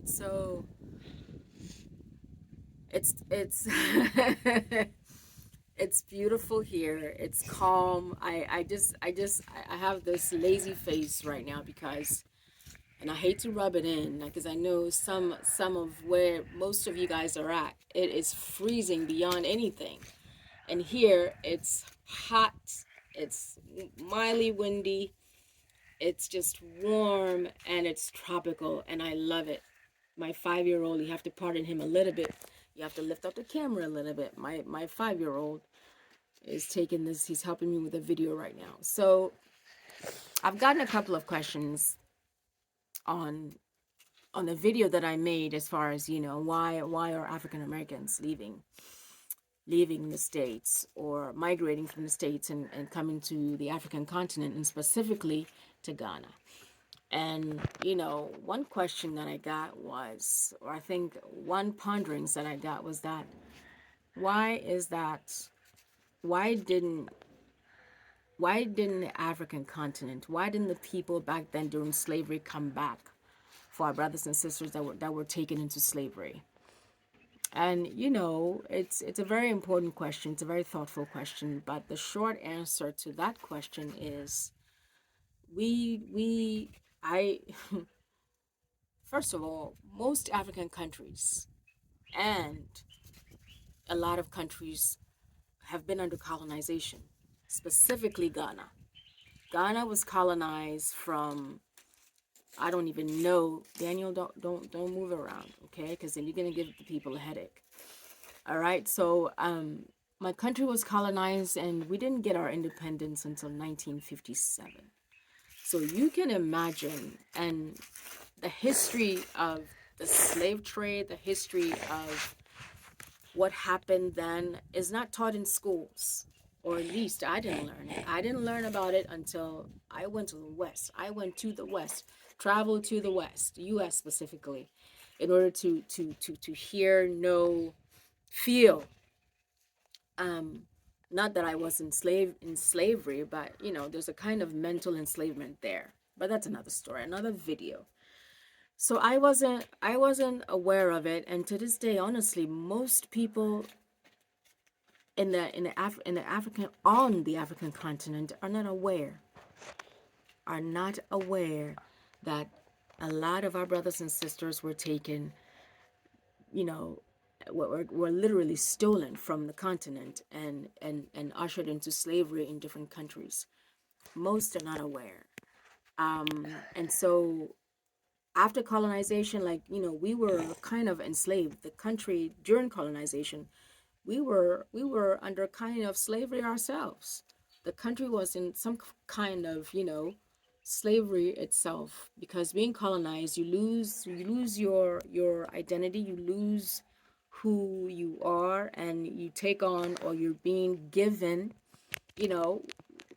So it's it's beautiful here. It's calm. I have this lazy face right now because, and I hate to rub it in because I know some of where most of you guys are at, it is freezing beyond anything. And here it's hot, it's mildly windy, it's just warm, and it's tropical, and I love it. My 5 year old, you have to pardon him a little bit. You have to lift up the camera a little bit. My 5 year old is taking this, he's helping me with a video right now. So I've gotten a couple of questions on the video that I made as far as, why are African Americans leaving the States or migrating from the States and coming to the African continent and specifically to Ghana. And, one question that I got was, or I think one ponderings that I got was that, why is that, why didn't, why didn't the African continent, why didn't the people back then during slavery come back for our brothers and sisters that were taken into slavery? And it's a very important question. It's a very thoughtful question. But the short answer to that question is I first of all, most African countries and a lot of countries have been under colonization, specifically Ghana. Ghana was colonized from, I don't even know. Daniel, don't move around, okay? Because then you're gonna give the people a headache. All right. So my country was colonized, and we didn't get our independence until 1957. So you can imagine, and the history of the slave trade, the history of what happened then is not taught in schools, or at least I didn't learn it. I didn't learn about it until I went to the West. I went to the West, traveled to the West, U.S. specifically, in order to hear, know, feel. Um, Not that I was in slavery, but there's a kind of mental enslavement there. But that's another story, another video. So I wasn't aware of it, and to this day, honestly, most people in the African on the African continent are not aware that a lot of our brothers and sisters were taken, you know, were literally stolen from the continent and ushered into slavery in different countries. Most are not aware. And so after colonization, like, we were kind of enslaved. The country during colonization, we were under kind of slavery ourselves. The country was in some kind of, slavery itself, because being colonized, you lose your identity, you lose who you are, and you take on, or you're being given, you know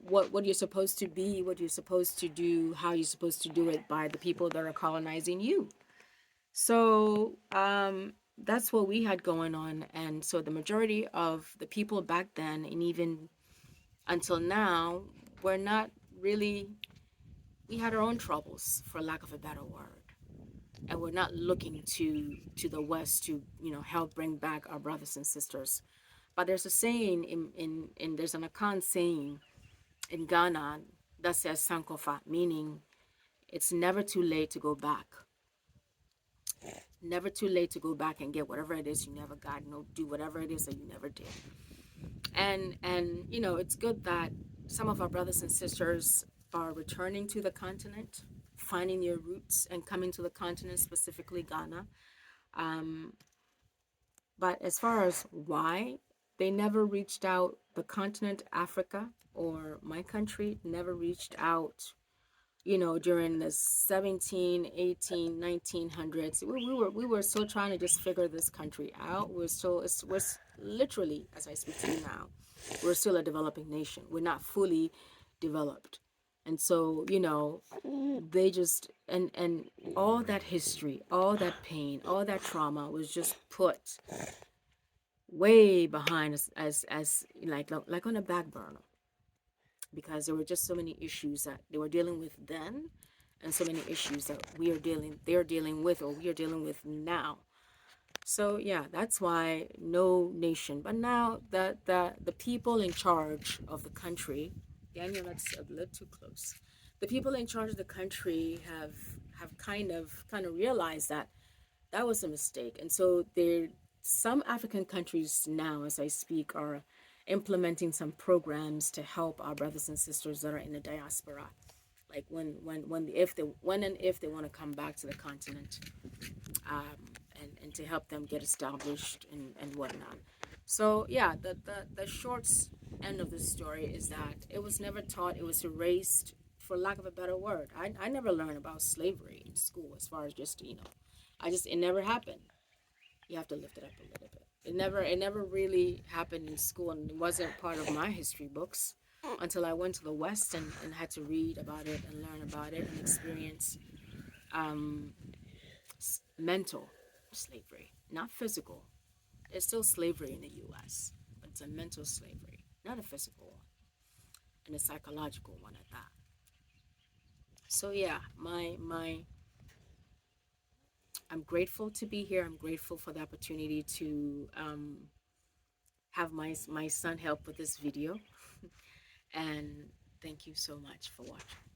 what you're supposed to be, what you're supposed to do, how you're supposed to do it by the people that are colonizing you. So that's what we had going on. And so the majority of the people back then, and even until now, were not really, we had our own troubles, for lack of a better word. And we're not looking to the West to, help bring back our brothers and sisters. But there's a saying in there's an Akan saying in Ghana that says Sankofa, meaning it's never too late to go back. Never too late to go back and get whatever it is you never got. Do whatever it is that you never did. And it's good that some of our brothers and sisters are returning to the continent, finding their roots and coming to the continent, specifically Ghana. Um, but as far as why they never reached out, the continent Africa or my country never reached out, during the 17, 18, 1900s. We were still trying to just figure this country out. We're literally, as I speak to you now, we're still a developing nation. We're not fully developed. And so, they just, and all that history, all that pain, all that trauma was just put way behind us, as like on a back burner, because there were just so many issues that they were dealing with then, and so many issues that they're dealing with, or we are dealing with now. So yeah, that's why no nation. But now the people in charge of the country, Daniel, that's a little too close. The people in charge of the country have kind of realized that that was a mistake, and so there some African countries now, as I speak, are implementing some programs to help our brothers and sisters that are in the diaspora, like when and if they want to come back to the continent, and to help them get established and whatnot. So yeah, the short end of the story is that it was never taught. It was erased, for lack of a better word. I never learned about slavery in school, as far as just, it never happened. You have to lift it up a little bit. It never really happened in school, and it wasn't part of my history books until I went to the West and had to read about it and learn about it and experience um, mental slavery, not physical. There's still slavery in the U.S., but it's a mental slavery, not a physical one, and a psychological one at that. So yeah, I'm grateful to be here. I'm grateful for the opportunity to have my son help with this video, and thank you so much for watching.